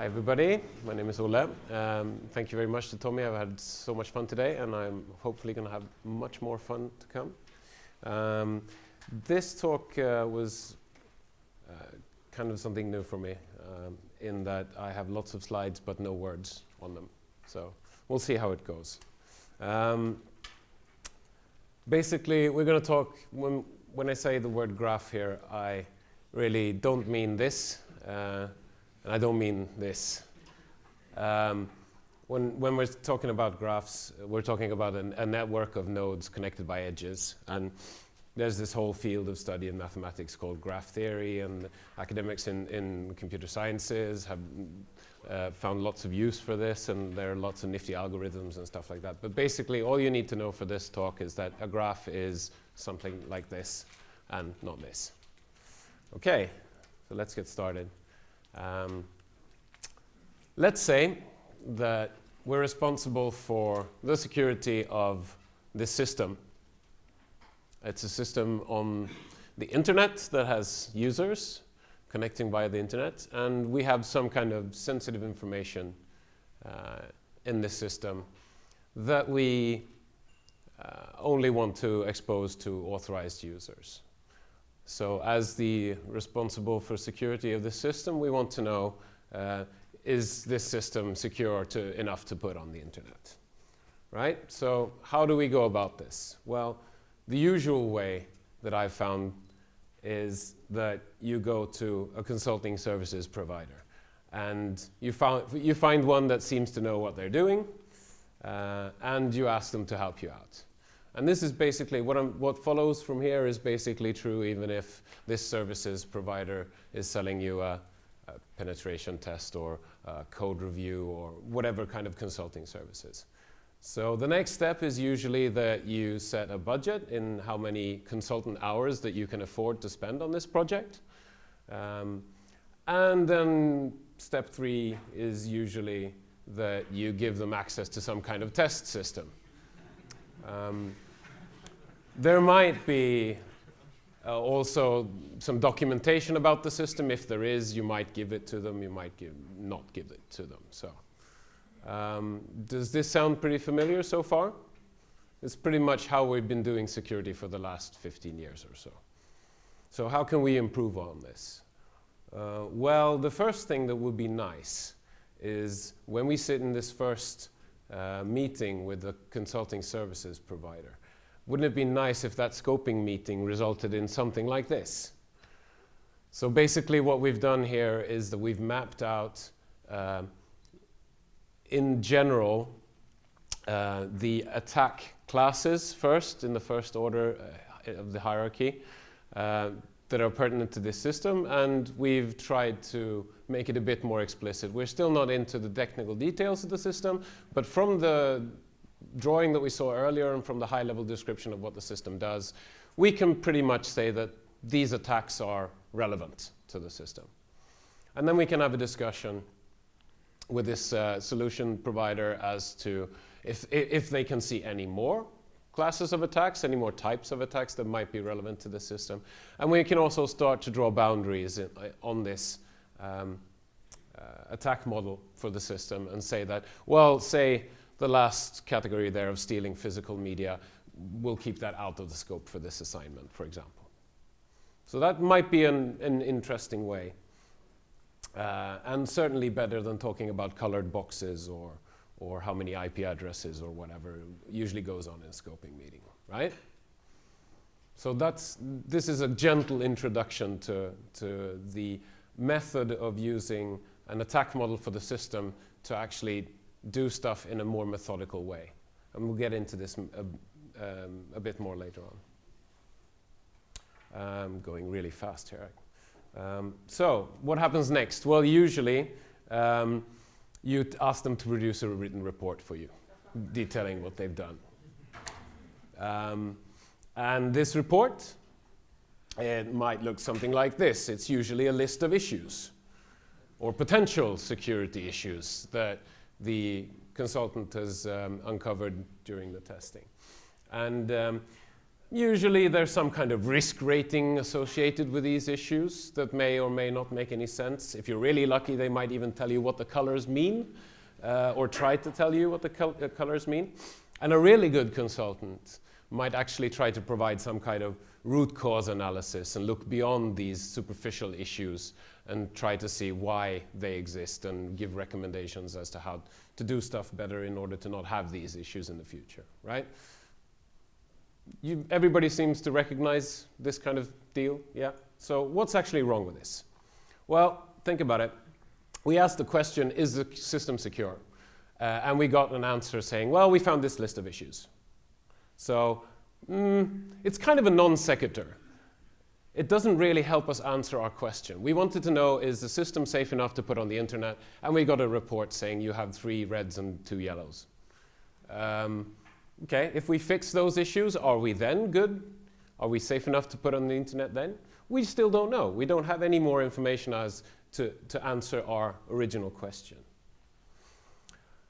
Hi everybody, my name is Olle. Thank you very much to Tommy. I've had so much fun today and I'm hopefully going to have much more fun to come. This talk was kind of something new for me in that I have lots of slides but no words on them. So we'll see how it goes. Basically, we're going to talk, when I say the word graph here, I really don't mean this. And I don't mean this. When we're talking about graphs, we're talking about a network of nodes connected by edges. And there's this whole field of study in mathematics called graph theory, and academics in computer sciences have found lots of use for this, and there are lots of nifty algorithms and stuff like that. But basically, all you need to know for this talk is that a graph is something like this and not this. Okay, so let's get started. Let's say that we're responsible for the security of this system. It's a system on the internet that has users connecting via the internet, and we have some kind of sensitive information in this system that we only want to expose to authorized users. So as the responsible for security of the system, we want to know, is this system secure enough to put on the internet, right? So how do we go about this? Well, the usual way that I've found is that you go to a consulting services provider, and you find one that seems to know what they're doing, and you ask them to help you out. And this is basically, what follows from here is basically true even if this services provider is selling you a penetration test or a code review or whatever kind of consulting services. So the next step is usually that you set a budget in how many consultant hours that you can afford to spend on this project. And then step 3 is usually that you give them access to some kind of test system. There might be also some documentation about the system. If there is, you might give it to them, you might not give it to them. So, does this sound pretty familiar so far? It's pretty much how we've been doing security for the last 15 years or so. So how can we improve on this? Well, the first thing that would be nice is when we sit in this first meeting with the consulting services provider, wouldn't it be nice if that scoping meeting resulted in something like this? So basically what we've done here is that we've mapped out, in general, the attack classes first, in the first order of the hierarchy, that are pertinent to this system, and we've tried to make it a bit more explicit. We're still not into the technical details of the system, but from the drawing that we saw earlier and from the high-level description of what the system does, we can pretty much say that these attacks are relevant to the system. And then we can have a discussion with this solution provider as to if they can see any more classes of attacks, any more types of attacks that might be relevant to the system. And we can also start to draw boundaries on this attack model for the system and say that, well, say the last category there of stealing physical media, we'll keep that out of the scope for this assignment, for example. So that might be an interesting way. And certainly better than talking about colored boxes or how many IP addresses or whatever usually goes on in a scoping meeting, right? So this is a gentle introduction to the method of using an attack model for the system to actually do stuff in a more methodical way. And we'll get into this a bit more later on. I'm going really fast here. So what happens next? Well, usually you ask them to produce a written report for you, detailing what they've done. And this report, it might look something like this. It's usually a list of issues or potential security issues that the consultant has uncovered during the testing. And Usually there's some kind of risk rating associated with these issues that may or may not make any sense. If you're really lucky, they might even tell you what the colors mean, or try to tell you what the colors mean. And a really good consultant might actually try to provide some kind of root cause analysis and look beyond these superficial issues and try to see why they exist and give recommendations as to how to do stuff better in order to not have these issues in the future, right? Everybody seems to recognize this kind of deal, yeah? So what's actually wrong with this? Well, think about it. We asked the question, is the system secure? And we got an answer saying, well, we found this list of issues. So it's kind of a non sequitur. It doesn't really help us answer our question. We wanted to know, is the system safe enough to put on the internet? And we got a report saying you have 3 reds and 2 yellows. Okay, if we fix those issues, are we then good? Are we safe enough to put on the internet then? We still don't know. We don't have any more information as to answer our original question.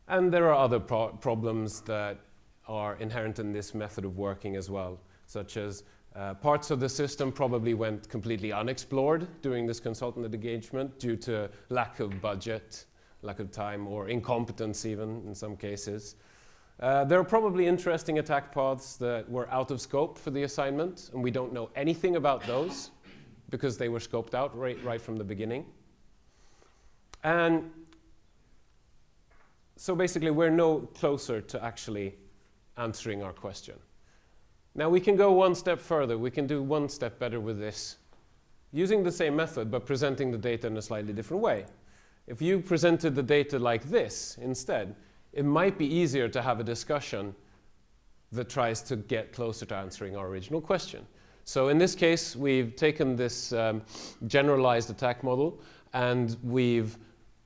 And there are other problems that are inherent in this method of working as well, such as parts of the system probably went completely unexplored during this consultant engagement due to lack of budget, lack of time, or incompetence even in some cases. There are probably interesting attack paths that were out of scope for the assignment, and we don't know anything about those because they were scoped out right from the beginning. And so basically, we're no closer to actually answering our question. Now, we can go one step further. We can do one step better with this, using the same method, but presenting the data in a slightly different way. If you presented the data like this instead, it might be easier to have a discussion that tries to get closer to answering our original question. So in this case, we've taken this generalized attack model, and we've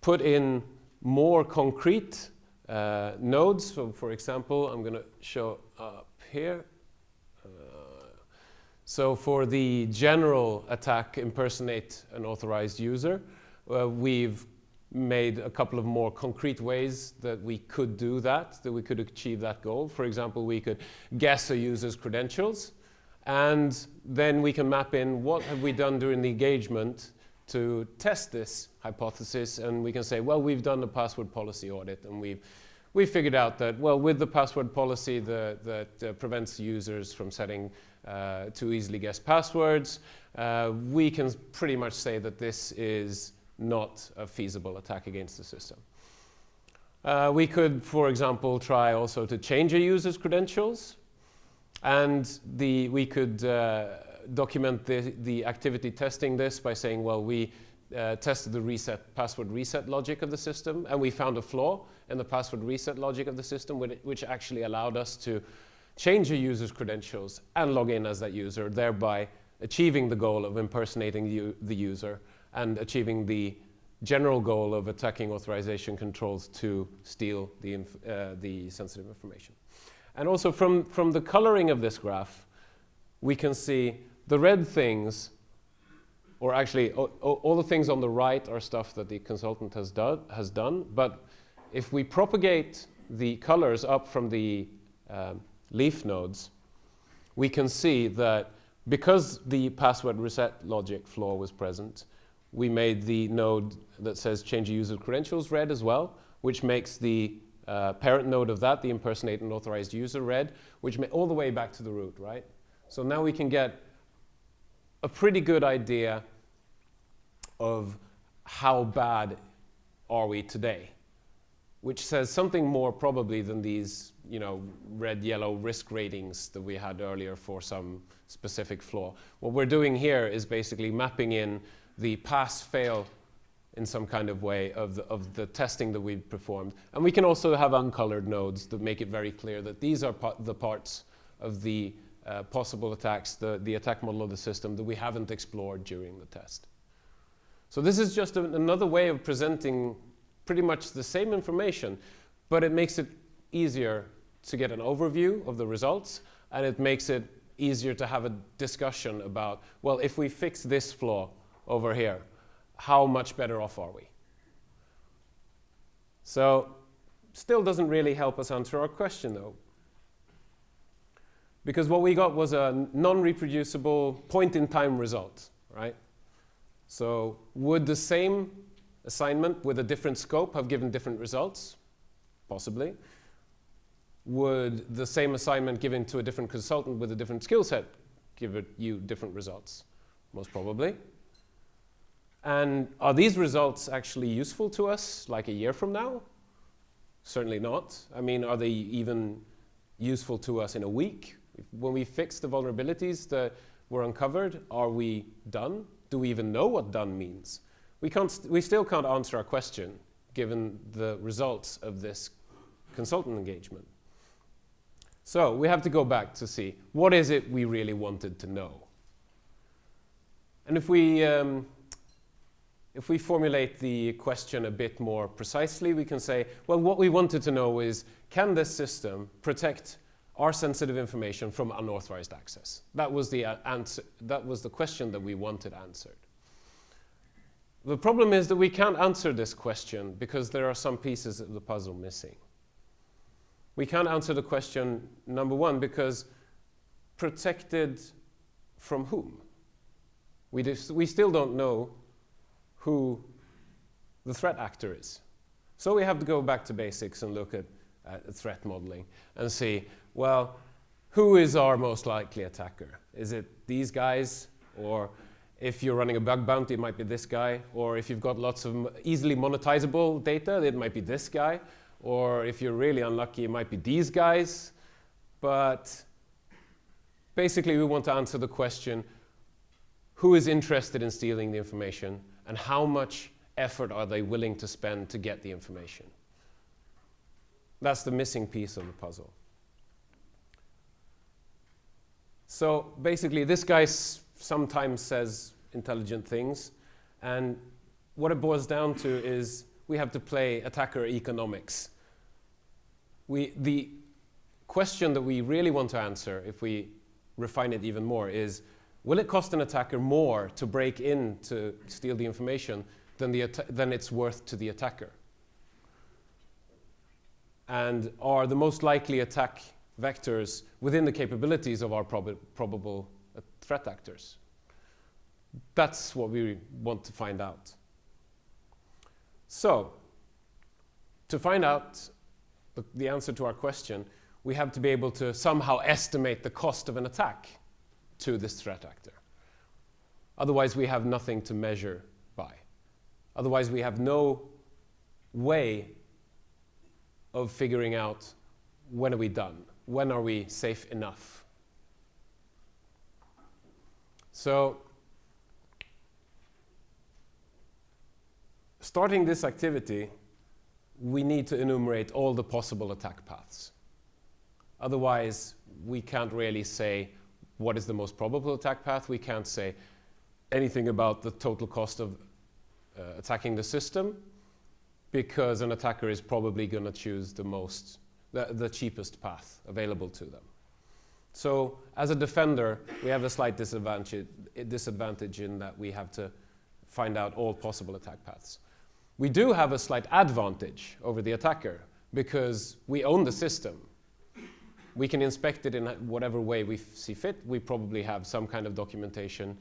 put in more concrete nodes. So for example, I'm going to show up here. So for the general attack, impersonate an authorized user, we've made a couple of more concrete ways that we could do that we could achieve that goal. For example, we could guess a user's credentials, and then we can map in what have we done during the engagement to test this hypothesis, and we can say, well, we've done a password policy audit, and we figured out that, well, with the password policy that prevents users from setting too easily guessed passwords, we can pretty much say that this is not a feasible attack against the system. We could, for example, try also to change a user's credentials, and we could document the activity testing this by saying, well, we tested the password reset logic of the system, and we found a flaw in the password reset logic of the system, which actually allowed us to change a user's credentials and log in as that user, thereby achieving the goal of impersonating the user and achieving the general goal of attacking authorization controls to steal the sensitive information. And also from the coloring of this graph, we can see the red things, or actually all the things on the right are stuff that the consultant has done. But if we propagate the colors up from the leaf nodes, we can see that because the password reset logic flaw was present, we made the node that says change user credentials red as well, which makes the parent node of that, the impersonate and authorized user, red, which all the way back to the root, right? So now we can get a pretty good idea of how bad are we today, which says something more probably than these, red, yellow risk ratings that we had earlier for some specific flaw. What we're doing here is basically mapping in the pass-fail in some kind of way of the testing that we've performed. And we can also have uncolored nodes that make it very clear that these are the parts of the possible attacks, the attack model of the system that we haven't explored during the test. So this is just another way of presenting pretty much the same information, but it makes it easier to get an overview of the results, and it makes it easier to have a discussion about, well, if we fix this flaw over here, how much better off are we? So still doesn't really help us answer our question, though. Because what we got was a non-reproducible point-in-time result, right? So would the same assignment with a different scope have given different results? Possibly. Would the same assignment given to a different consultant with a different skill set give you different results? Most probably. And are these results actually useful to us like a year from now? Certainly not. I mean, are they even useful to us in a week? When we fix the vulnerabilities that were uncovered, are we done? Do we even know what done means? We still can't answer our question given the results of this consultant engagement. So we have to go back to see what is it we really wanted to know. And if we formulate the question a bit more precisely, we can say, well, what we wanted to know is, can this system protect our sensitive information from unauthorized access? That was the answer. That was the question that we wanted answered. The problem is that we can't answer this question because there are some pieces of the puzzle missing. We can't answer the question, number one, because protected from whom? We still don't know who the threat actor is. So we have to go back to basics and look at threat modeling and see, well, who is our most likely attacker? Is it these guys? Or if you're running a bug bounty, it might be this guy. Or if you've got lots of easily monetizable data, it might be this guy. Or if you're really unlucky, it might be these guys. But basically, we want to answer the question, who is interested in stealing the information, and how much effort are they willing to spend to get the information? That's the missing piece of the puzzle. So basically, this guy sometimes says intelligent things, and what it boils down to is we have to play attacker economics. The question that we really want to answer, if we refine it even more, is, will it cost an attacker more to break in to steal the information than it's worth to the attacker? And are the most likely attack vectors within the capabilities of our probable threat actors? That's what we want to find out. So, to find out the answer to our question, we have to be able to somehow estimate the cost of an attack to this threat actor. Otherwise, we have nothing to measure by. Otherwise, we have no way of figuring out when are we done, when are we safe enough. So, starting this activity, we need to enumerate all the possible attack paths. Otherwise, we can't really say what is the most probable attack path. We can't say anything about the total cost of attacking the system, because an attacker is probably going to choose the cheapest path available to them. So as a defender, we have a slight disadvantage in that we have to find out all possible attack paths. We do have a slight advantage over the attacker because we own the system. We can inspect it in whatever way we see fit. We probably have some kind of documentation.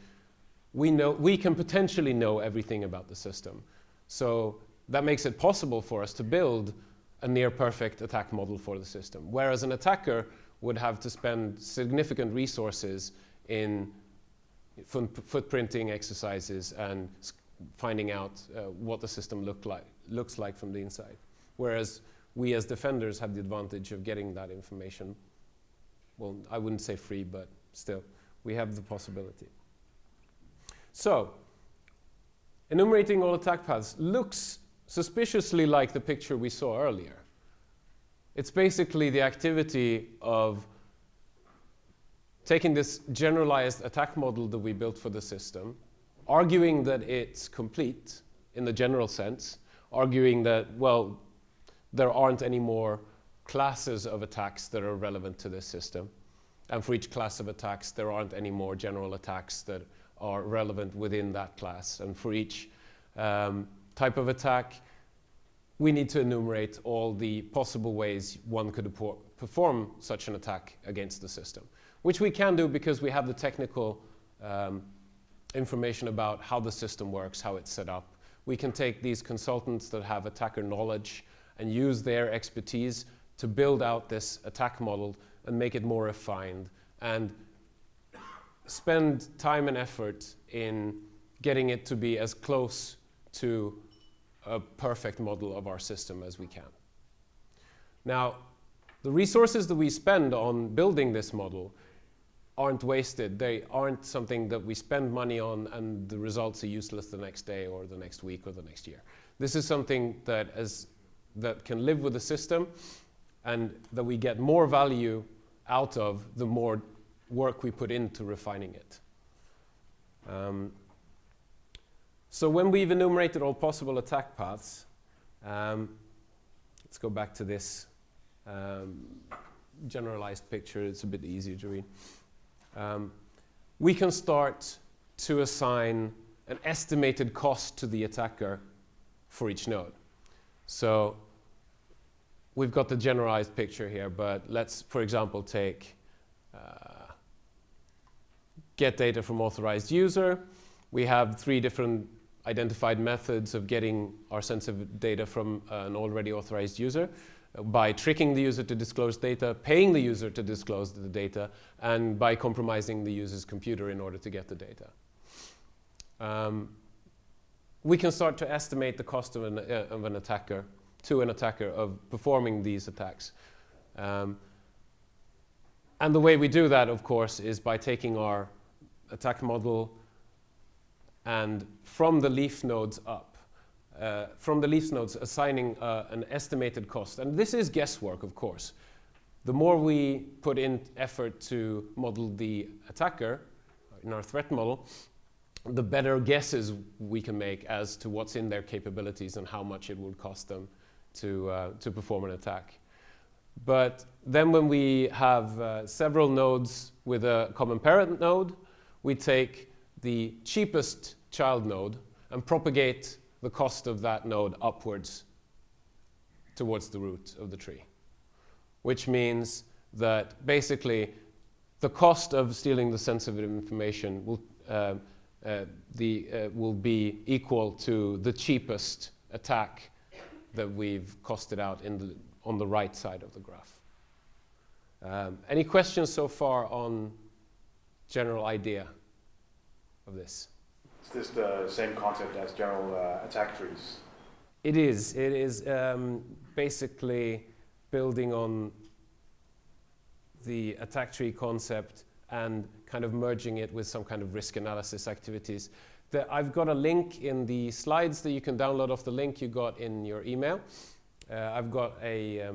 We can potentially know everything about the system. So that makes it possible for us to build a near-perfect attack model for the system. Whereas an attacker would have to spend significant resources in footprinting exercises and finding out what the system looks like from the inside. Whereas we as defenders have the advantage of getting that information. Well, I wouldn't say free, but still, we have the possibility. So, enumerating all attack paths looks suspiciously like the picture we saw earlier. It's basically the activity of taking this generalized attack model that we built for the system, arguing that it's complete in the general sense, arguing that, well, there aren't any more classes of attacks that are relevant to this system. And for each class of attacks, there aren't any more general attacks that are relevant within that class. And for each type of attack, we need to enumerate all the possible ways one could perform such an attack against the system. which we can do because we have the technical information about how the system works, how it's set up. We can take these consultants that have attacker knowledge and use their expertise to build out this attack model and make it more refined, and spend time and effort in getting it to be as close to a perfect model of our system as we can. Now, the resources that we spend on building this model aren't wasted. They aren't something that we spend money on and the results are useless the next day or the next week or the next year. This is something that can live with the system and that we get more value out of the more work we put into refining it. So when we've enumerated all possible attack paths, let's go back to this generalized picture. It's a bit easier to read. We can start to assign an estimated cost to the attacker for each node. So we've got the generalized picture here, but let's, for example, take get data from authorized user. We have 3 different identified methods of getting our sensitive data from an already authorized user: by tricking the user to disclose data, paying the user to disclose the data, and by compromising the user's computer in order to get the data. We can start to estimate the cost of an attacker of performing these attacks. And the way we do that, of course, is by taking our attack model and from the leaf nodes up, assigning an estimated cost. And this is guesswork, of course. The more we put in effort to model the attacker in our threat model, the better guesses we can make as to what's in their capabilities and how much it would cost them to perform an attack. But then when we have several nodes with a common parent node, we take the cheapest child node and propagate the cost of that node upwards towards the root of the tree, which means that basically the cost of stealing the sensitive information will be equal to the cheapest attack that we've costed out on the right side of the graph. Any questions so far on general idea of this? Is this the same concept as general attack trees? It is. It is basically building on the attack tree concept and kind of merging it with some kind of risk analysis activities. I've got a link in the slides that you can download off the link you got in your email. I've got a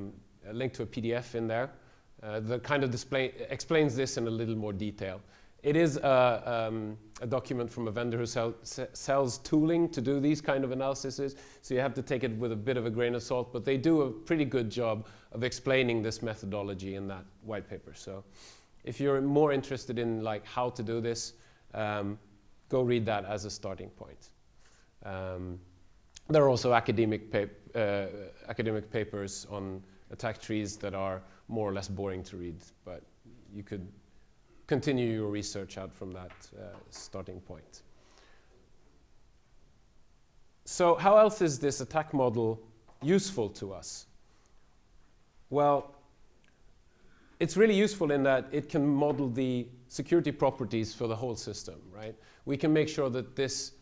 link to a PDF in there that kind of explains this in a little more detail. It is a document from a vendor who sells tooling to do these kind of analyses, so you have to take it with a bit of a grain of salt, but they do a pretty good job of explaining this methodology in that white paper. So if you're more interested in like how to do this, go read that as a starting point. There are also academic papers on attack trees that are more or less boring to read, but you could continue your research out from that starting point. So how else is this attack model useful to us? Well, it's really useful in that it can model the security properties for the whole system, right? We can make sure that this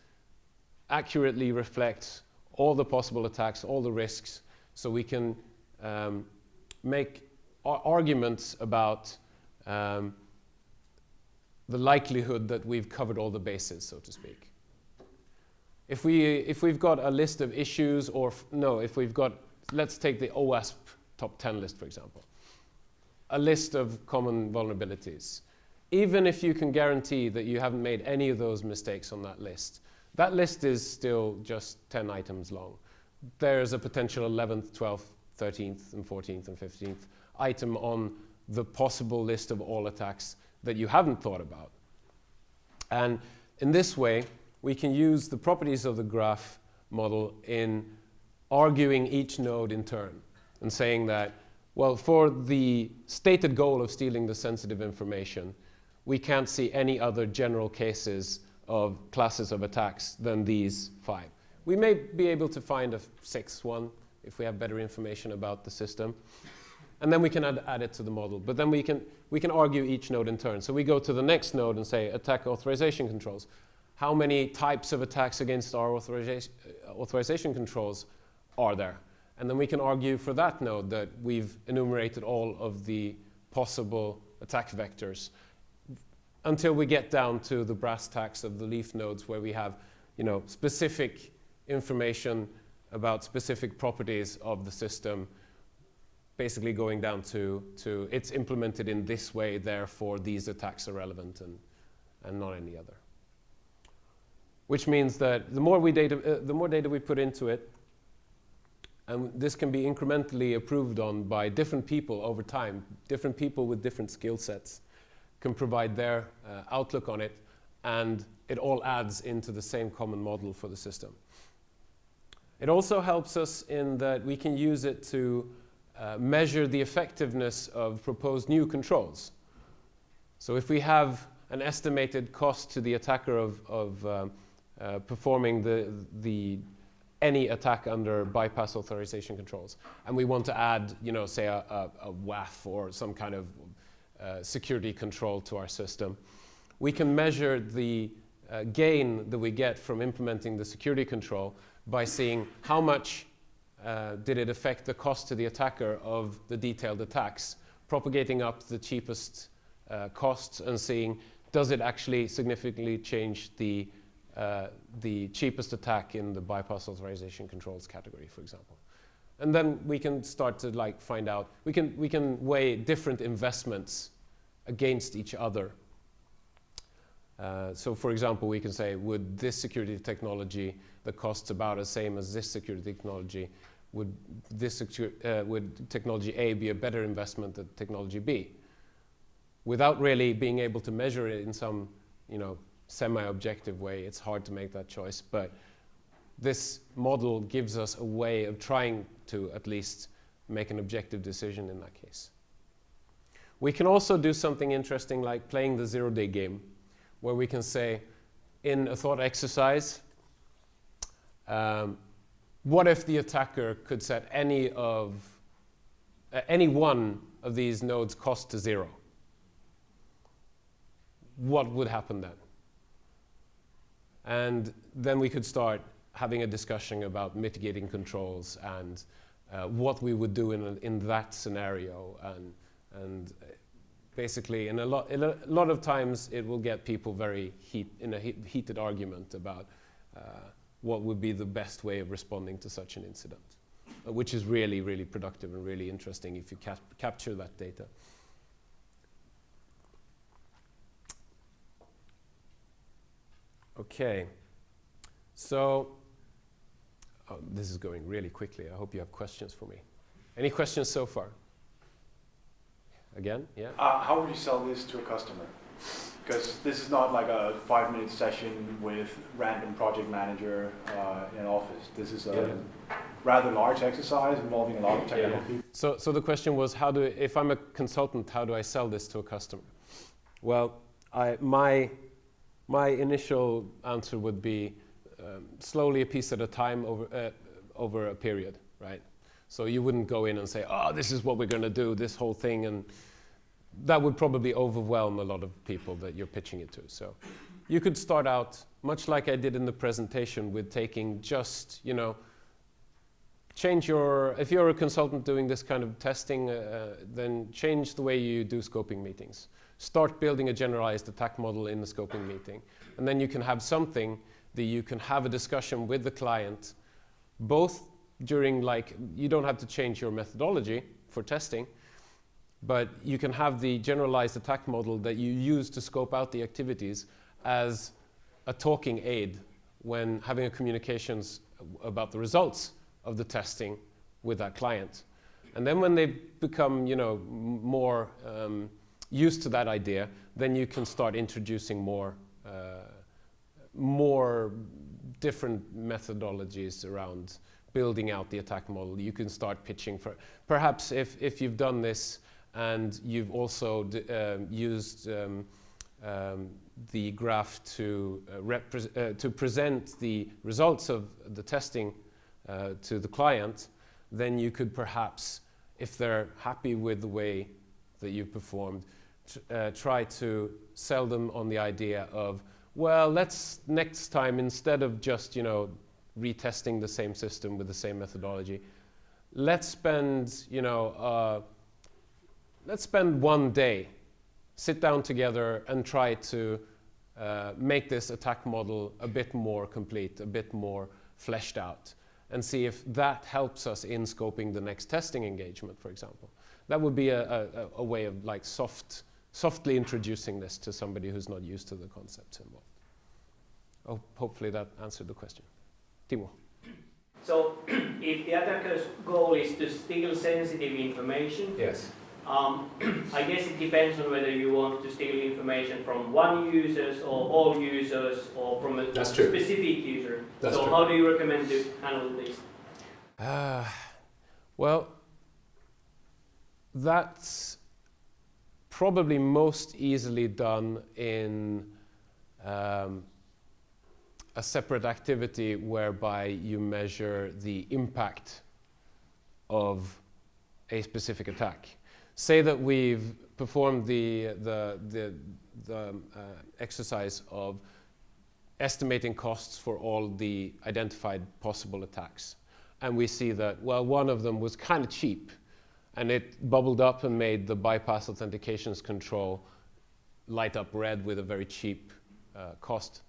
accurately reflects all the possible attacks, all the risks, so we can make arguments about the likelihood that we've covered all the bases, so to speak. If we've got a list of issues, if we've got, let's take the OWASP top 10 list, for example, a list of common vulnerabilities. Even if you can guarantee that you haven't made any of those mistakes on that list is still just 10 items long. There's a potential 11th, 12th, 13th, and 14th, and 15th item on the possible list of all attacks that you haven't thought about. And in this way, we can use the properties of the graph model in arguing each node in turn and saying that Well, for the stated goal of stealing the sensitive information, we can't see any other general cases of classes of attacks than these 5. We may be able to find a 6th one if we have better information about the system. And then we can add it to the model. But then we can argue each node in turn. So we go to the next node and say attack authorization controls. How many types of attacks against our authorization controls are there? And then we can argue for that node that we've enumerated all of the possible attack vectors until we get down to the brass tacks of the leaf nodes where we have, specific information about specific properties of the system, basically going down to it's implemented in this way, therefore these attacks are relevant and not any other. Which means that the more data we put into it, and this can be incrementally improved on by different people over time, different people with different skill sets can provide their outlook on it, and it all adds into the same common model for the system. It also helps us in that we can use it to measure the effectiveness of proposed new controls. So if we have an estimated cost to the attacker of performing any attack under bypass authorization controls, and we want to add, say a WAF or some kind of security control to our system, we can measure the gain that we get from implementing the security control by seeing how much did it affect the cost to the attacker of the detailed attacks, propagating up the cheapest costs and seeing does it actually significantly change the cheapest attack in the bypass authorization controls category, for example. And then we can start to find out, we can weigh different investments against each other. So for example, we can say, would this security technology that costs about the same as this security technology, would technology A be a better investment than technology B? Without really being able to measure it in some, semi-objective way, it's hard to make that choice. But this model gives us a way of trying to at least make an objective decision in that case. We can also do something interesting like playing the zero-day game, where we can say, in a thought exercise, what if the attacker could set any one of these nodes cost to 0? What would happen then? And then we could start having a discussion about mitigating controls and what we would do in that scenario. And basically, in a lot of times, it will get people in a heated argument about what would be the best way of responding to such an incident, which is really, really productive and really interesting if you capture that data. Okay, so this is going really quickly. I hope you have questions for me. Any questions so far? Again, yeah? How would you sell this to a customer? Because this is not like a 5-minute session with random project manager in an office. This is a rather large exercise involving a lot of technical people. So the question was, if I'm a consultant, how do I sell this to a customer? Well, my initial answer would be slowly, a piece at a time over a period, right? So you wouldn't go in and say, oh, this is what we're going to do, this whole thing, and that would probably overwhelm a lot of people that you're pitching it to. So you could start out, much like I did in the presentation, with taking just, if you're a consultant doing this kind of testing, then change the way you do scoping meetings. Start building a generalized attack model in the scoping meeting. And then you can have something that you can have a discussion with the client, both during, you don't have to change your methodology for testing, but you can have the generalized attack model that you use to scope out the activities as a talking aid when having a communications about the results of the testing with that client. And then when they become, more used to that idea, then you can start introducing more different methodologies around building out the attack model. You can start pitching for, perhaps if you've done this and you've also used the graph to present the results of the testing to the client, then you could perhaps, if they're happy with the way that you've performed, try to sell them on the idea of, well, let's next time, instead of just, you know, retesting the same system with the same methodology, let's spend, you know, let's spend one day, sit down together and try to make this attack model a bit more complete, a bit more fleshed out, and see if that helps us in scoping the next testing engagement, for example. That would be a way of like softly introducing this to somebody who's not used to the concepts involved. Oh, hopefully that answered the question. Timo. So if the attacker's goal is to steal sensitive information, Yes. I guess it depends on whether you want to steal information from one user or all users or from a specific user. So how do you recommend to handle this? Well, that's probably most easily done in a separate activity whereby you measure the impact of a specific attack. Say that we've performed the exercise of estimating costs for all the identified possible attacks. And we see that, well, one of them was kind of cheap, and it bubbled up and made the bypass authentications control light up red with a very cheap cost.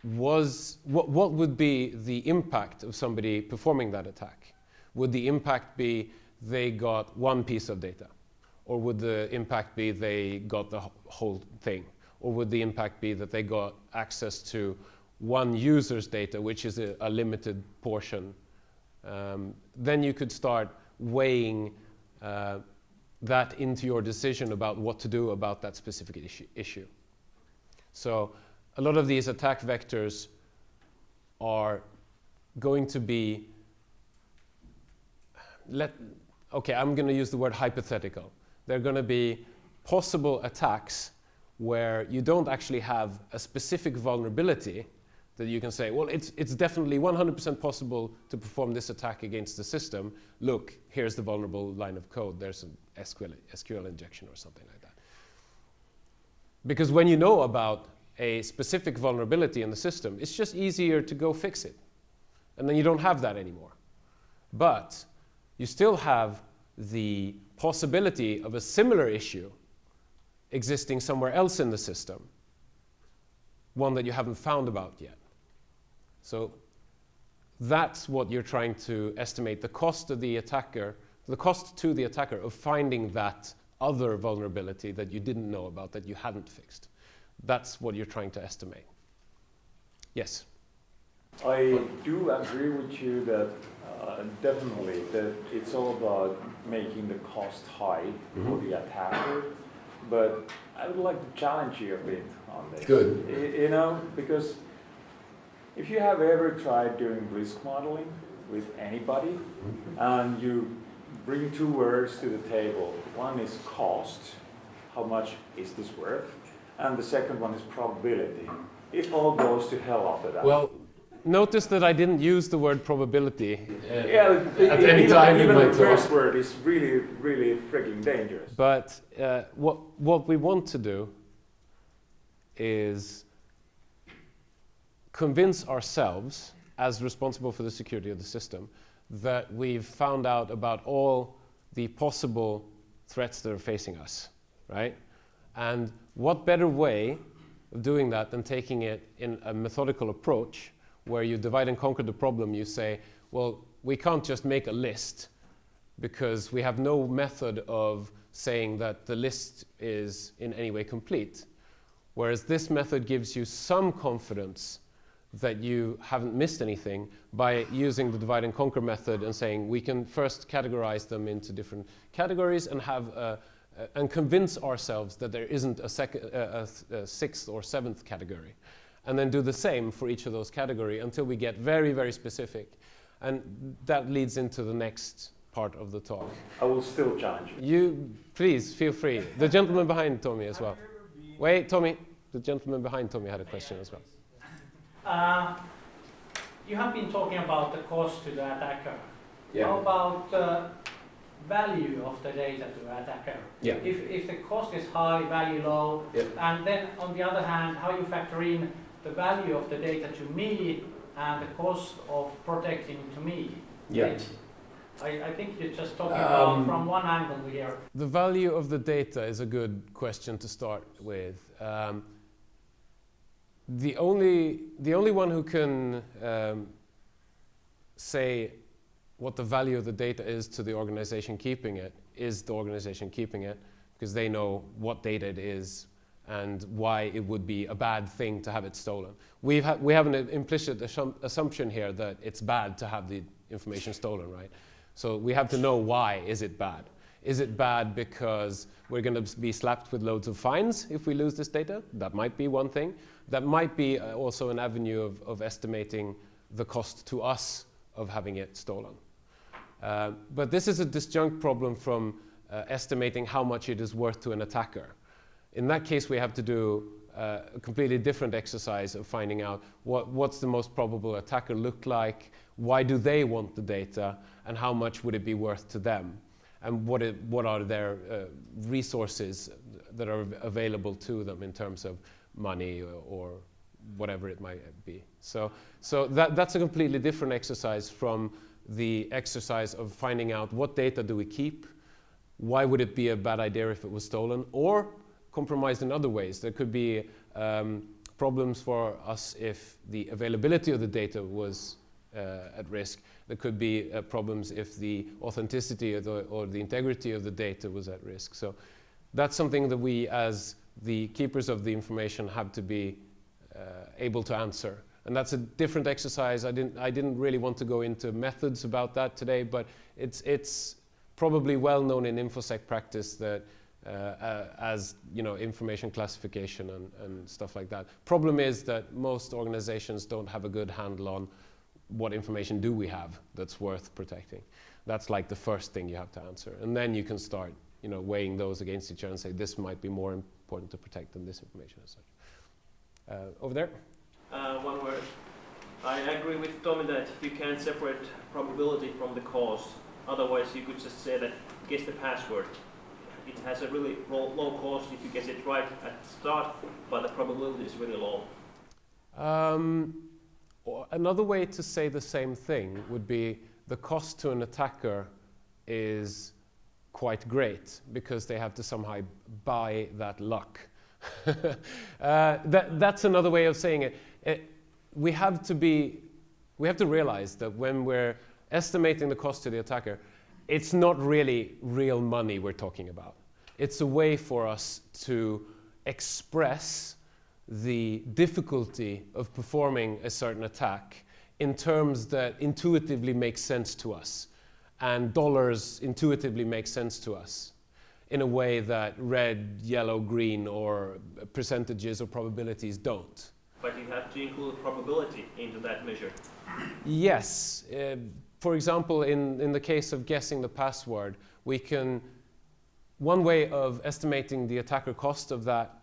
What would be the impact of somebody performing that attack? Would the impact be they got one piece of data? Or would the impact be they got the whole thing? Or would the impact be that they got access to one user's data, which is a limited portion? Then you could start weighing that into your decision about what to do about that specific issue. So a lot of these attack vectors are going to be, I'm going to use the word hypothetical. They're going to be possible attacks where you don't actually have a specific vulnerability that you can say, well, it's definitely 100% possible to perform this attack against the system. Look, here's the vulnerable line of code. There's an SQL injection or something like that. Because when you know about a specific vulnerability in the system, it's just easier to go fix it. And then you don't have that anymore. But you still have the possibility of a similar issue existing somewhere else in the system, one that you haven't found about yet. So that's what you're trying to estimate, the cost of the attacker, the cost to the attacker of finding that other vulnerability that you didn't know about, that you hadn't fixed. That's what you're trying to estimate. Yes? I do agree with you that definitely that it's all about making the cost high for the attacker, but I would like to challenge you a bit on this. Good. You know, because if you have ever tried doing risk modeling with anybody and you bring two words to the table, one is cost, how much is this worth, and the second one is probability. It all goes to hell after that. Well, notice that I didn't use the word probability at any time. Even the first word is really, really freaking dangerous. But what we want to do is convince ourselves, as responsible for the security of the system, that we've found out about all the possible threats that are facing us, right? And what better way of doing that than taking it in a methodical approach where you divide and conquer the problem. You say, well, we can't just make a list because we have no method of saying that the list is in any way complete. Whereas this method gives you some confidence that you haven't missed anything by using the divide and conquer method and saying we can first categorize them into different categories and have and convince ourselves that there isn't a sixth or seventh category. And then do the same for each of those categories until we get very, very specific. And that leads into the next part of the talk. I will still challenge you. You, please, feel free. The gentleman behind Tommy as well. Wait, Tommy. The gentleman behind Tommy had a question as well. You have been talking about the cost to the attacker. Yeah. How about the value of the data to the attacker? Yeah. If the cost is high, value low, Yeah. and then on the other hand, how you factor in the value of the data to me and the cost of protecting to me? Yeah. Right? I think you're just talking about from one angle here. The value of the data is a good question to start with. The only one who can say what the value of the data is to the organization keeping it is the organization keeping it, because they know what data it is and why it would be a bad thing to have it stolen. We have an implicit assumption here that it's bad to have the information stolen, right? So we have to know why is it bad. Is it bad because we're going to be slapped with loads of fines if we lose this data? That might be one thing. That might be also an avenue of estimating the cost to us of having it stolen. But this is a disjunct problem from estimating how much it is worth to an attacker. In that case, we have to do a completely different exercise of finding out what's the most probable attacker look like, why do they want the data, and how much would it be worth to them, and what are their resources that are available to them in terms of money or whatever it might be. So that's a completely different exercise from the exercise of finding out what data do we keep, why would it be a bad idea if it was stolen, or compromised in other ways. There could be problems for us if the availability of the data was at risk. There could be problems if the authenticity or the integrity of the data was at risk. So that's something that we, as the keepers of the information, have to be able to answer. And that's a different exercise. I didn't really want to go into methods about that today, but it's probably well known in Infosec practice that as information classification and stuff like that. Problem is that most organizations don't have a good handle on what information do we have that's worth protecting. That's like the first thing you have to answer. And then you can start weighing those against each other and say this might be more important to protect than this information as such. Over there. One word. I agree with Tommy that you can't separate probability from the cost. Otherwise you could just say that guess the password. It has a really low cost if you guess it right at the start, but the probability is really low. Another way to say the same thing would be the cost to an attacker is quite great because they have to somehow buy that luck. That's another way of saying it. We have to realize that when we're estimating the cost to the attacker, it's not really real money we're talking about. It's a way for us to express the difficulty of performing a certain attack in terms that intuitively make sense to us, and dollars intuitively make sense to us in a way that red, yellow, green, or percentages or probabilities don't. But you have to include probability into that measure. Yes. For example, in the case of guessing the password, one way of estimating the attacker cost of that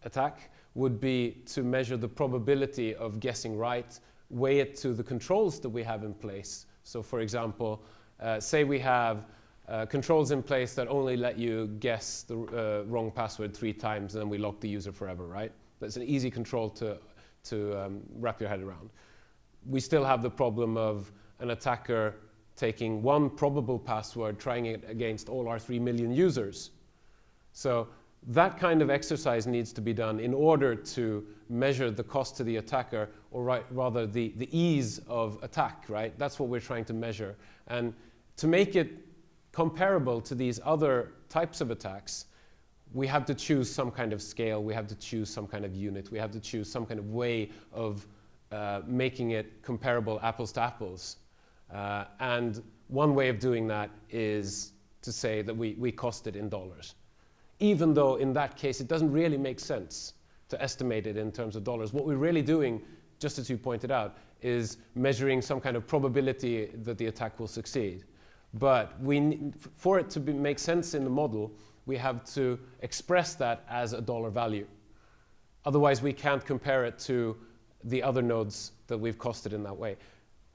attack would be to measure the probability of guessing right, weigh it to the controls that we have in place. So for example, say we have controls in place that only let you guess the wrong password 3 times and then we lock the user forever, right? That's an easy control to wrap your head around. We still have the problem of an attacker taking one probable password, trying it against all our 3 million users. So that kind of exercise needs to be done in order to measure the cost to the attacker, or rather the ease of attack, right? That's what we're trying to measure. And to make it comparable to these other types of attacks, we have to choose some kind of scale, we have to choose some kind of unit, we have to choose some kind of way of making it comparable apples to apples. And one way of doing that is to say that we cost it in dollars. Even though in that case it doesn't really make sense to estimate it in terms of dollars. What we're really doing just as you pointed out, is measuring some kind of probability that the attack will succeed. But for it to make sense in the model, we have to express that as a dollar value. Otherwise, we can't compare it to the other nodes that we've costed in that way.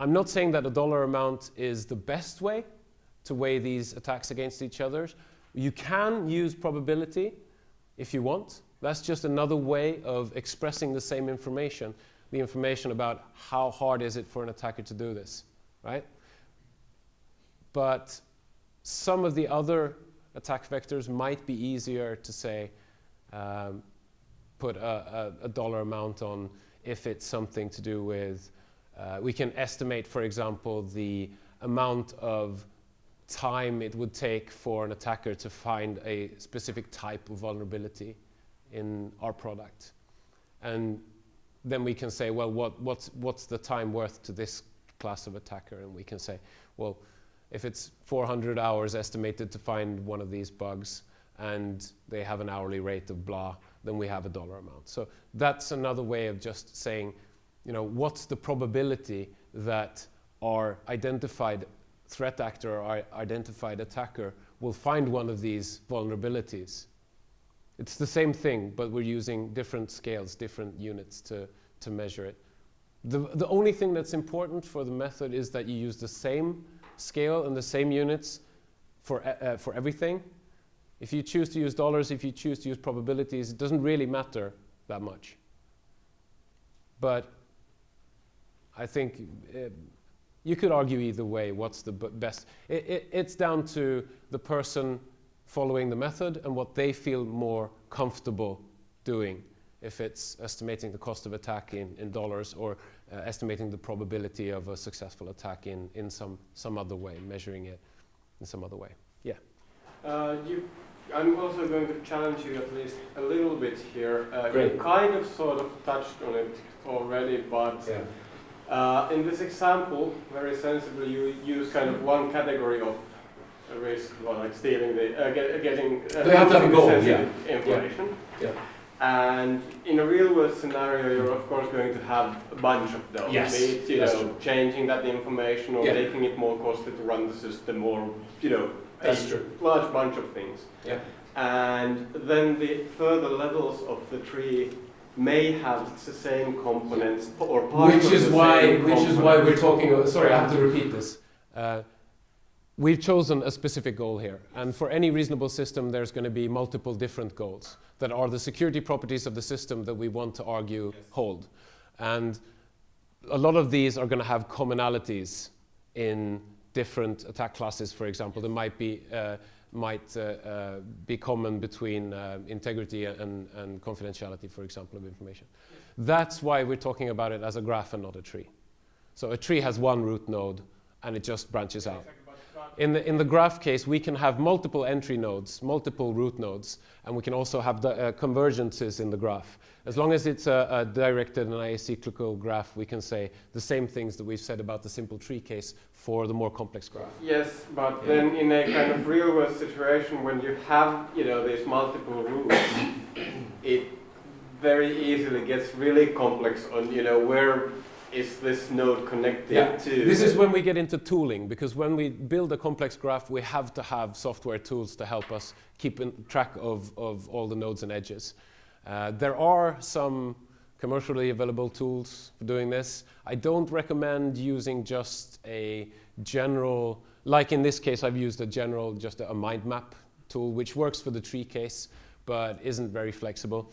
I'm not saying that a dollar amount is the best way to weigh these attacks against each other. You can use probability if you want. That's just another way of expressing the same information, the information about how hard is it for an attacker to do this, right? But some of the other attack vectors might be easier to say, put a dollar amount on if it's something to do with, we can estimate, for example, the amount of time it would take for an attacker to find a specific type of vulnerability in our product. And then we can say, well, what's the time worth to this class of attacker? And we can say, well, if it's 400 hours estimated to find one of these bugs and they have an hourly rate of blah, then we have a dollar amount. So that's another way of just saying, you know, what's the probability that our identified threat actor or our identified attacker will find one of these vulnerabilities. It's the same thing, but we're using different scales, different units to measure it. The only thing that's important for the method is that you use the same scale and the same units for everything. If you choose to use dollars, if you choose to use probabilities, it doesn't really matter that much. But I think you could argue either way what's the best. It's down to the person following the method and what they feel more comfortable doing. If it's estimating the cost of attack in dollars or estimating the probability of a successful attack in some other way, measuring it in some other way. Yeah. I'm also going to challenge you at least a little bit here. Great. You kind of sort of touched on it already, but in this example, very sensibly, you use kind of one category of risk, well, like stealing getting sensitive information. Yeah. And in a real world scenario, you're of course going to have a bunch of those. Yes, Be it, that's true. changing that information or making it more costly to run the system, or That's true. large bunch of things. Yeah. And then the further levels of the tree may have the same components or parts Which of is the why same we're talking. Sorry, I have to repeat this. We've chosen a specific goal here, and for any reasonable system, there's going to be multiple different goals that are the security properties of the system that we want to argue hold. And a lot of these are going to have commonalities in different attack classes. For example, there might be common between integrity and confidentiality, for example, of information. That's why we're talking about it as a graph and not a tree. So a tree has one root node, and it just branches out. In the graph case, we can have multiple entry nodes, multiple root nodes, and we can also have the convergences in the graph. As long as it's a directed and acyclical graph, we can say the same things that we've said about the simple tree case for the more complex graph. Yes, but then in a kind of real world situation, when you have these multiple roots, it very easily gets really complex on where is this node connected to? This is when we get into tooling, because when we build a complex graph, we have to have software tools to help us keep track of all the nodes and edges. There are some commercially available tools for doing this. I don't recommend using just a general, like in this case, I've used a general, just a mind map tool, which works for the tree case, but isn't very flexible.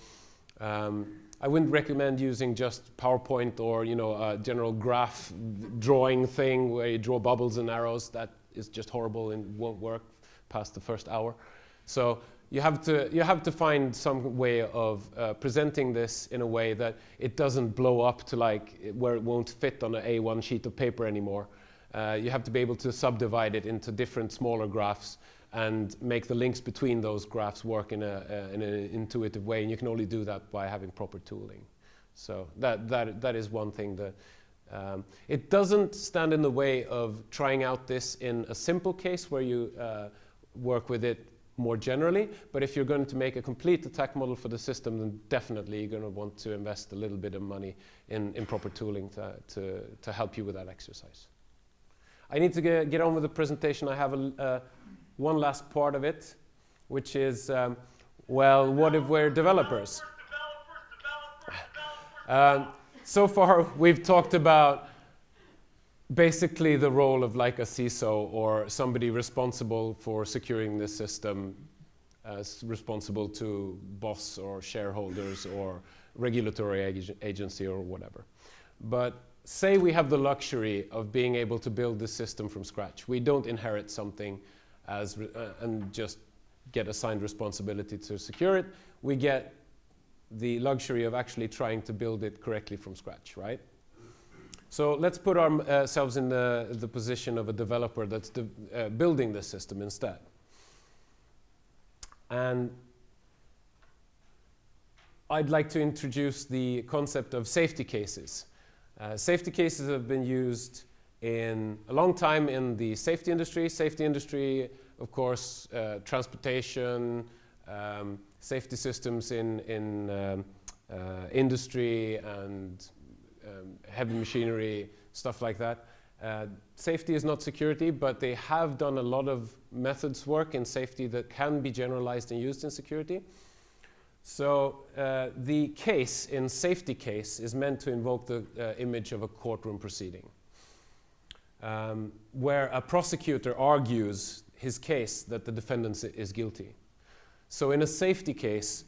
I wouldn't recommend using just PowerPoint or a general graph drawing thing where you draw bubbles and arrows. That is just horrible and won't work past the first hour. So you have to find some way of presenting this in a way that it doesn't blow up to where it won't fit on an A1 sheet of paper anymore. You have to be able to subdivide it into different smaller graphs and make the links between those graphs work in an intuitive way, and you can only do that by having proper tooling. So that is one thing that it doesn't stand in the way of trying out this in a simple case where you work with it more generally, but if you're going to make a complete attack model for the system, then definitely you're going to want to invest a little bit of money in proper tooling to help you with that exercise. I need to get on with the presentation. I have one last part of it, which is, well, what if we're developers? So far, we've talked about basically the role of like a CISO or somebody responsible for securing the system, responsible to boss or shareholders or regulatory agency or whatever. But say we have the luxury of being able to build the system from scratch. We don't inherit something and just get assigned responsibility to secure it. We get the luxury of actually trying to build it correctly from scratch, right? So let's put ourselves in the position of a developer that's building the system instead. And I'd like to introduce the concept of safety cases. Safety cases have been used in a long time in the safety industry. Safety industry, of course, transportation, safety systems in industry and heavy machinery, stuff like that. Safety is not security, but they have done a lot of methods work in safety that can be generalized and used in security. So the case in safety case is meant to invoke the image of a courtroom proceeding, where a prosecutor argues his case that the defendant is guilty. So in a safety case,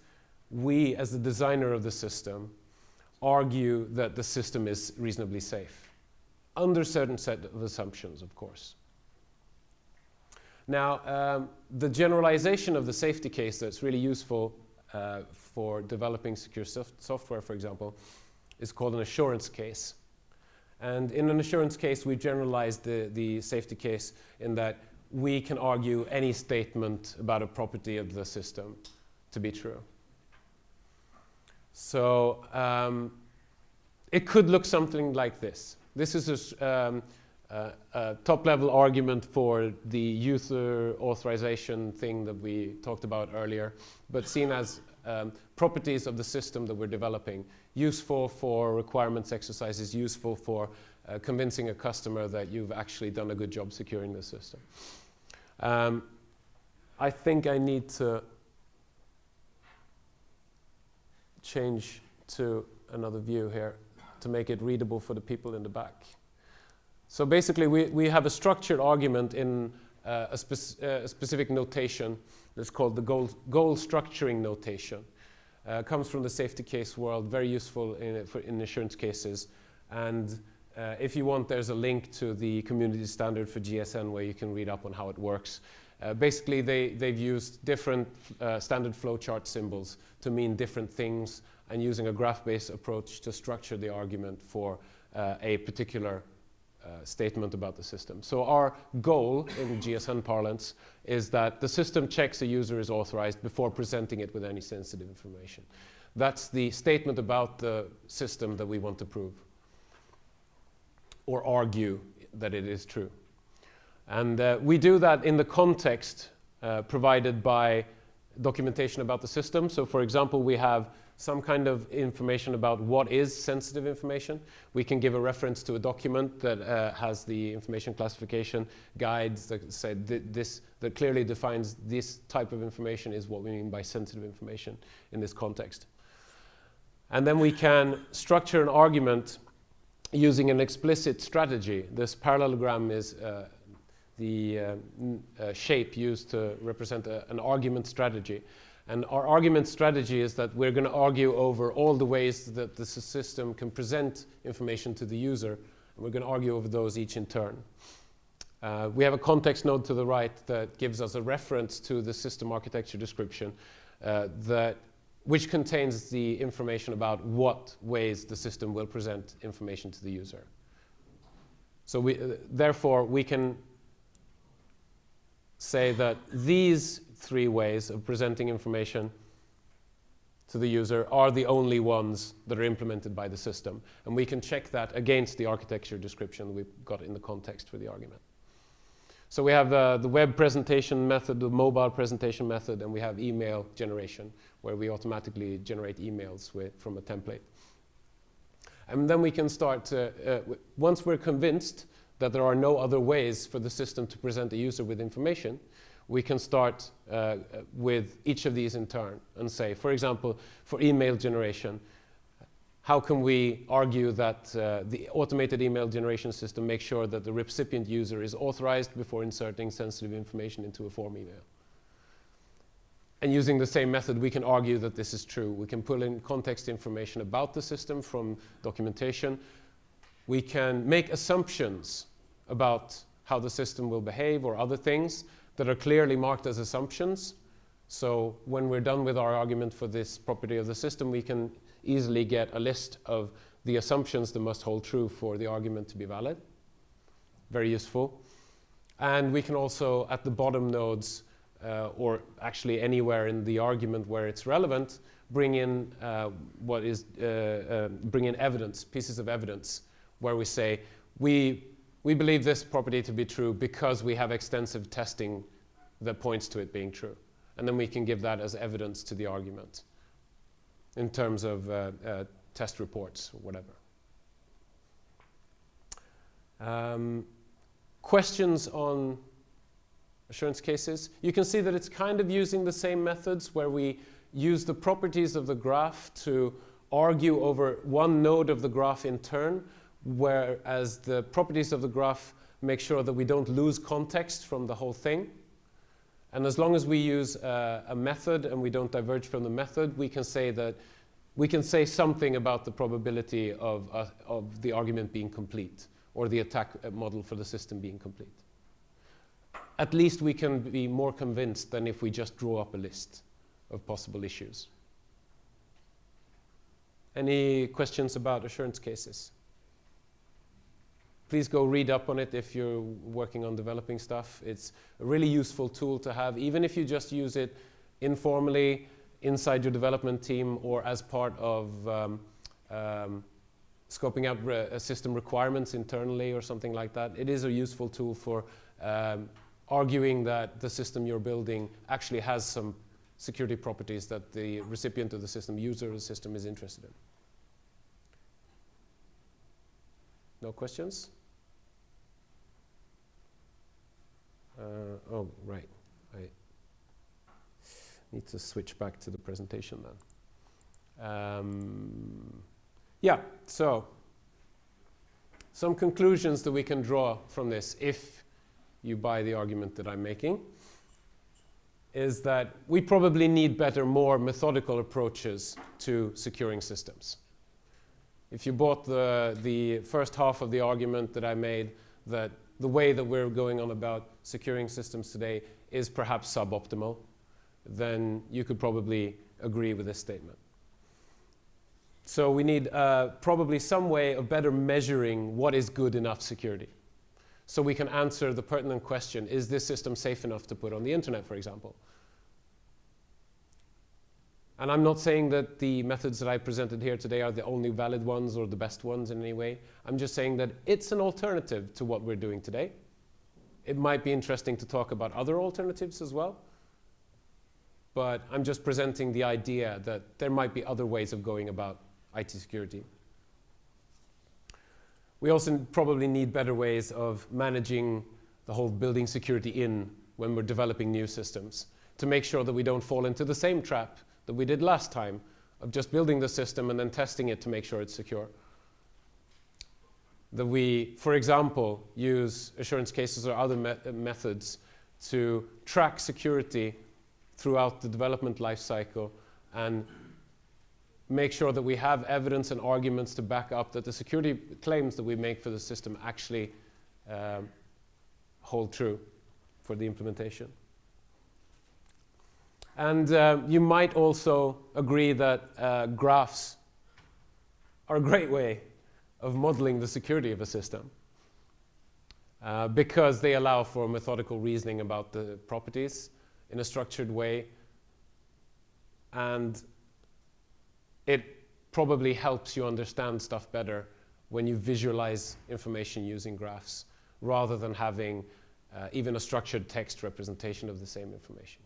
we, as the designer of the system, argue that the system is reasonably safe, under a certain set of assumptions, of course. Now, the generalization of the safety case that's really useful for developing secure software, for example, is called an assurance case. And in an assurance case, we've generalized the safety case in that we can argue any statement about a property of the system to be true. So it could look something like this. This is a top-level argument for the user authorization thing that we talked about earlier, but seen as properties of the system that we're developing, useful for requirements exercises, useful for convincing a customer that you've actually done a good job securing the system. I think I need to change to another view here to make it readable for the people in the back. So basically, we have a structured argument in a specific notation that's called the goal structuring notation. Comes from the safety case world, very useful in assurance cases. And if you want, there's a link to the community standard for GSN where you can read up on how it works. Basically, they've used different standard flowchart symbols to mean different things and using a graph-based approach to structure the argument for a particular statement about the system. So our goal in GSN parlance is that the system checks a user is authorized before presenting it with any sensitive information. That's the statement about the system that we want to prove or argue that it is true. And we do that in the context provided by documentation about the system. So for example, we have some kind of information about what is sensitive information. We can give a reference to a document that has the information classification guides that say that clearly defines this type of information is what we mean by sensitive information in this context. And then we can structure an argument using an explicit strategy. This parallelogram is the shape used to represent an argument strategy. And our argument strategy is that we're going to argue over all the ways that the system can present information to the user, and we're going to argue over those each in turn. We have a context node to the right that gives us a reference to the system architecture description which contains the information about what ways the system will present information to the user. So therefore, we can say that these three ways of presenting information to the user are the only ones that are implemented by the system. And we can check that against the architecture description that we've got in the context for the argument. So we have the web presentation method, the mobile presentation method, and we have email generation, where we automatically generate emails from a template. And then we can start, once we're convinced that there are no other ways for the system to present a user with information, we can start with each of these in turn and say, for example, for email generation, how can we argue that the automated email generation system makes sure that the recipient user is authorized before inserting sensitive information into a form email? And using the same method, we can argue that this is true. We can pull in context information about the system from documentation. We can make assumptions about how the system will behave or other things that are clearly marked as assumptions. So when we're done with our argument for this property of the system, we can easily get a list of the assumptions that must hold true for the argument to be valid. Very useful. And we can also, at the bottom nodes, or actually anywhere in the argument where it's relevant, bring in bring in evidence, pieces of evidence, where we say, we believe this property to be true because we have extensive testing that points to it being true. And then we can give that as evidence to the argument in terms of test reports or whatever. Questions on assurance cases? You can see that it's kind of using the same methods where we use the properties of the graph to argue over one node of the graph in turn, whereas the properties of the graph make sure that we don't lose context from the whole thing. And as long as we use a method and we don't diverge from the method, we can say something about the probability of the argument being complete or the attack model for the system being complete. At least we can be more convinced than if we just draw up a list of possible issues. Any questions about assurance cases? Please go read up on it if you're working on developing stuff. It's a really useful tool to have, even if you just use it informally inside your development team or as part of scoping out system requirements internally or something like that. It is a useful tool for arguing that the system you're building actually has some security properties that the recipient of the system, user of the system, is interested in. No questions? Oh, right. I need to switch back to the presentation then. Yeah, so some conclusions that we can draw from this, if you buy the argument that I'm making, is that we probably need better, more methodical approaches to securing systems. If you bought the first half of the argument that I made, that the way that we're going on about securing systems today is perhaps suboptimal, then you could probably agree with this statement. So we need probably some way of better measuring what is good enough security. So we can answer the pertinent question, is this system safe enough to put on the internet, for example? And I'm not saying that the methods that I presented here today are the only valid ones or the best ones in any way. I'm just saying that it's an alternative to what we're doing today. It might be interesting to talk about other alternatives as well. But I'm just presenting the idea that there might be other ways of going about IT security. We also probably need better ways of managing the whole building security in when we're developing new systems to make sure that we don't fall into the same trap that we did last time of just building the system and then testing it to make sure it's secure. That we, for example, use assurance cases or other methods to track security throughout the development lifecycle and make sure that we have evidence and arguments to back up that the security claims that we make for the system actually hold true for the implementation. And you might also agree that graphs are a great way of modeling the security of a system because they allow for methodical reasoning about the properties in a structured way. And it probably helps you understand stuff better when you visualize information using graphs rather than having even a structured text representation of the same information.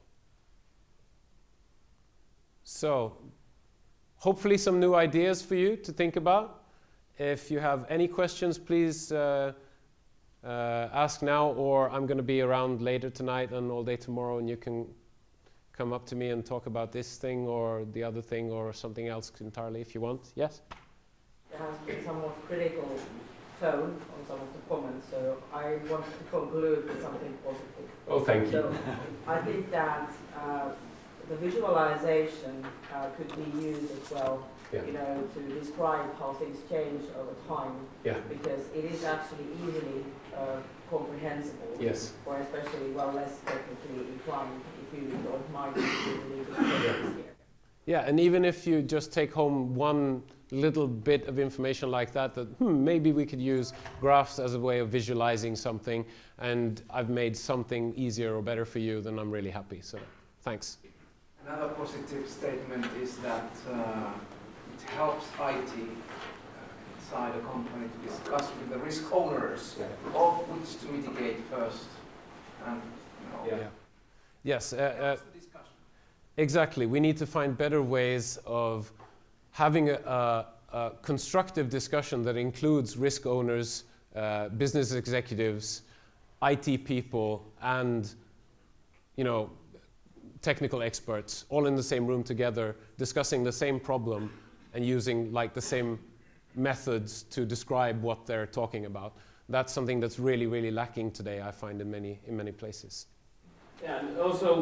So, hopefully some new ideas for you to think about. If you have any questions, please ask now, or I'm going to be around later tonight and all day tomorrow, and you can come up to me and talk about this thing or the other thing or something else entirely if you want. Yes? There has been somewhat critical tone on some of the comments, so I want to conclude with something positive. Oh, thank you. So I think that the visualization could be used as well, you know, to describe how things change over time. Yeah. Because it is actually easily comprehensible. Yes. For especially less technically inclined, if you don't mind here. Yeah, and even if you just take home one little bit of information like that, maybe we could use graphs as a way of visualizing something, and I've made something easier or better for you, then I'm really happy. So, thanks. Another positive statement is that it helps IT inside a company to discuss with the risk owners of which to mitigate first. And, you know, Yes. Exactly. We need to find better ways of having a constructive discussion that includes risk owners, business executives, IT people, and technical experts all in the same room together, discussing the same problem and using the same methods to describe what they're talking about. That's something that's really, really lacking today, I find, in many places. Yeah, and also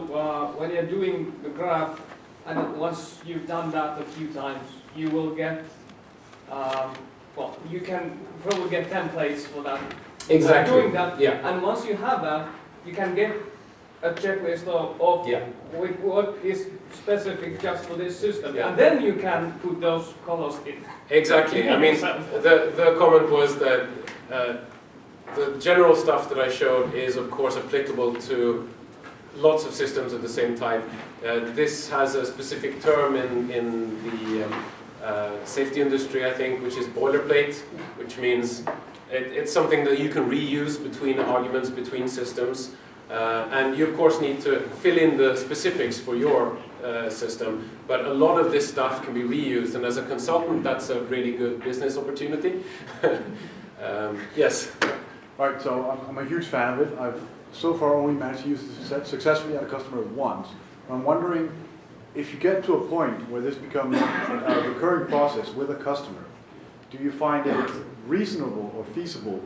when you're doing the graph, and once you've done that a few times, you will get, you can probably get templates for that. Exactly. Doing that, and once you have that, you can get a checklist of what is specific just for this system, and then you can put those colors in. Exactly. I mean, the comment was that the general stuff that I showed is, of course, applicable to lots of systems at the same time. This has a specific term in the safety industry, I think, which is boilerplate, which means it's something that you can reuse between arguments, between systems. And you, of course, need to fill in the specifics for your system, but a lot of this stuff can be reused, and as a consultant, that's a really good business opportunity. Yes? Right, so I'm a huge fan of it. I've so far only managed to use it successfully at a customer once. I'm wondering if you get to a point where this becomes a recurring process with a customer, do you find it reasonable or feasible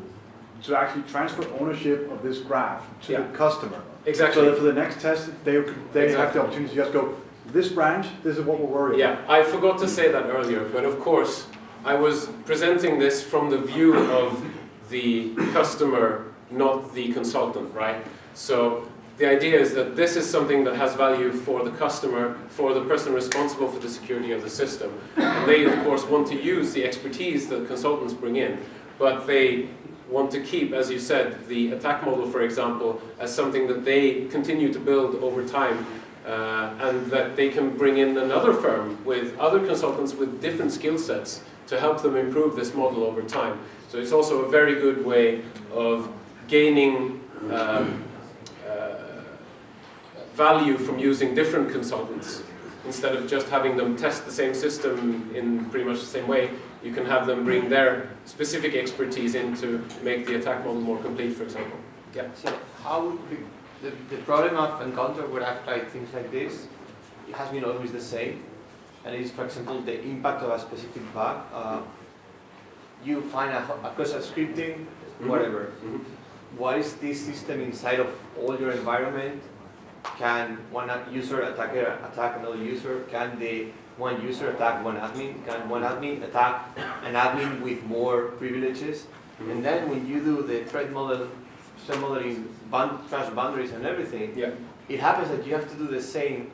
to actually transfer ownership of this graph to the customer? Exactly. So that for the next test, they have the opportunity to just go, this branch, this is what we're worried about. Yeah, I forgot to say that earlier, but of course, I was presenting this from the view of the customer, not the consultant, right? So the idea is that this is something that has value for the customer, for the person responsible for the security of the system. And they, of course, want to use the expertise that consultants bring in, but they want to keep, as you said, the attack model, for example, as something that they continue to build over time, and that they can bring in another firm with other consultants with different skill sets to help them improve this model over time. So it's also a very good way of gaining value from using different consultants. Instead of just having them test the same system in pretty much the same way, you can have them bring their specific expertise in to make the attack model more complete, for example. Yeah. So how would the problem I've encountered where I've tried things like this, it has been always the same. And it's, for example, the impact of a specific bug. You find across a scripting, whatever. What is this system inside of all your environment? Can one user attack another user? Can one user attack one admin? Can one admin attack an admin with more privileges? And then when you do the threat modeling, trust boundaries and everything, it happens that you have to do the same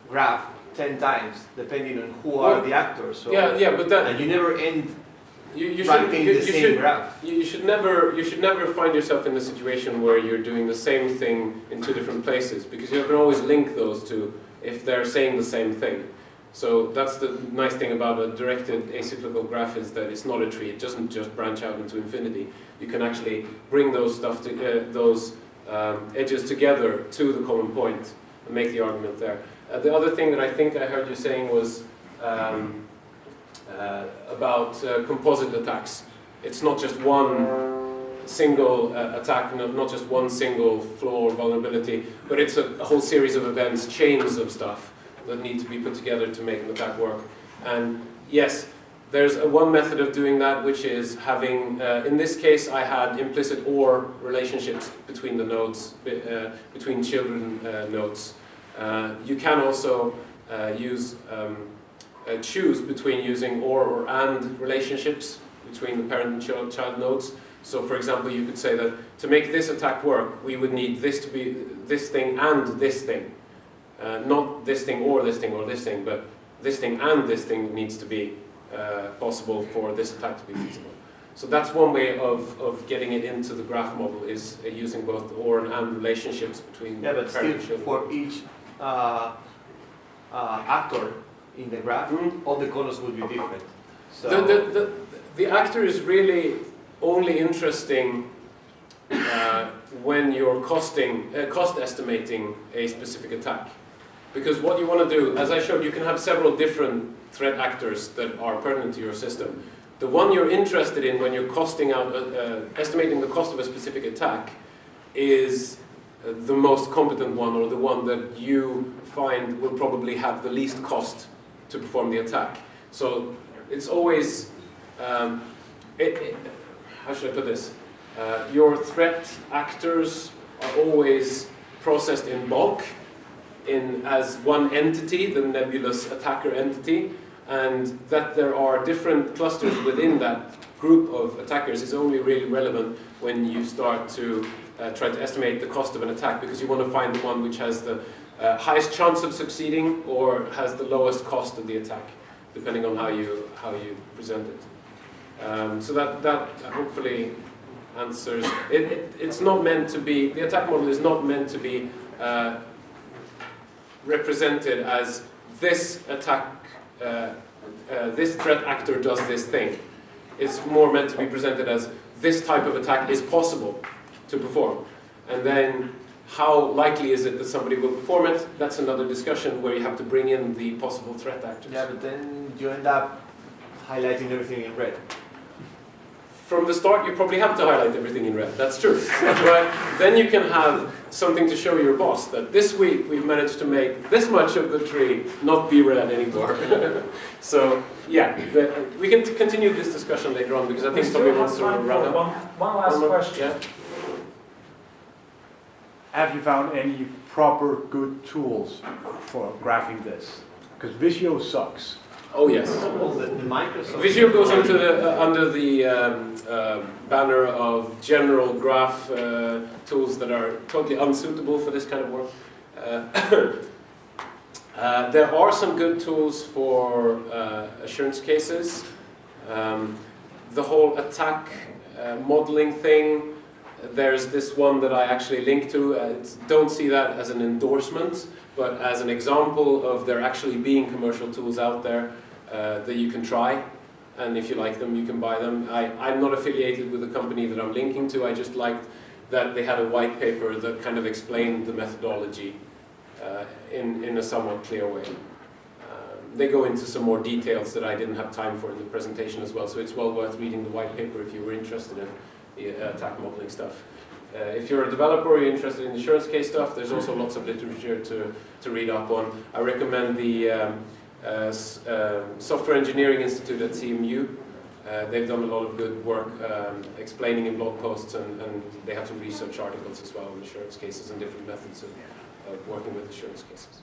graph 10 times, depending on who are the actors. So, but that, and you never end you writing the same graph. You should never find yourself in a situation where you're doing the same thing in two different places, because you can always link those two if they're saying the same thing. So that's the nice thing about a directed acyclical graph, is that it's not a tree. It doesn't just branch out into infinity. You can actually bring those edges together to the common point and make the argument there. The other thing that I think I heard you saying was about composite attacks. It's not just one single attack, not just one single flaw or vulnerability, but it's a whole series of events, chains of stuff that need to be put together to make an attack work. And yes, there's one method of doing that, which is having, in this case, I had implicit OR relationships between the nodes, between children nodes. You can also choose between using or AND relationships between the parent and child nodes. So for example, you could say that to make this attack work, we would need this to be this thing and this thing. Not this thing or this thing or this thing, but this thing and this thing needs to be possible for this attack to be feasible. So that's one way of getting it into the graph model, is using both or and relationships between but parent still and children. For each actor in the graph, all the colors will be different. So the actor is really only interesting when you're cost estimating a specific attack. Because what you want to do, as I showed, you can have several different threat actors that are pertinent to your system. The one you're interested in when you're estimating the cost of a specific attack is the most competent one, or the one that you find will probably have the least cost to perform the attack. So it's always, how should I put this? Your threat actors are always processed in bulk, as one entity, the nebulous attacker entity, and that there are different clusters within that group of attackers is only really relevant when you start to try to estimate the cost of an attack, because you want to find the one which has the highest chance of succeeding or has the lowest cost of the attack, depending on how you present it. So that hopefully answers. It's not meant to be, the attack model is not meant to be represented as this attack, this threat actor does this thing. It's more meant to be presented as this type of attack is possible to perform. And then how likely is it that somebody will perform it? That's another discussion where you have to bring in the possible threat actors. Yeah, but then you end up highlighting everything in red. From the start, you probably have to highlight everything in red. That's true. But then you can have something to show your boss that this week we've managed to make this much of the tree not be red anymore. So, yeah, we can continue this discussion later on, because I think somebody wants to run up. One last question. Yeah. Have you found any proper good tools for graphing this? Because Visio sucks. Oh yes. Visio goes into under the banner of general graph tools that are totally unsuitable for this kind of work. There are some good tools for assurance cases. The whole attack modeling thing, there's this one that I actually link to. Don't see that as an endorsement, but as an example of there actually being commercial tools out there that you can try, and if you like them, you can buy them. I'm not affiliated with the company that I'm linking to. I just liked that they had a white paper that kind of explained the methodology in a somewhat clear way. They go into some more details that I didn't have time for in the presentation as well, so it's well worth reading the white paper if you were interested in the attack modeling stuff. If you're a developer or you're interested in insurance case stuff, there's also lots of literature to read up on. I recommend the Software Engineering Institute at CMU. They've done a lot of good work explaining in blog posts, and they have some research articles as well on insurance cases and different methods of working with insurance cases.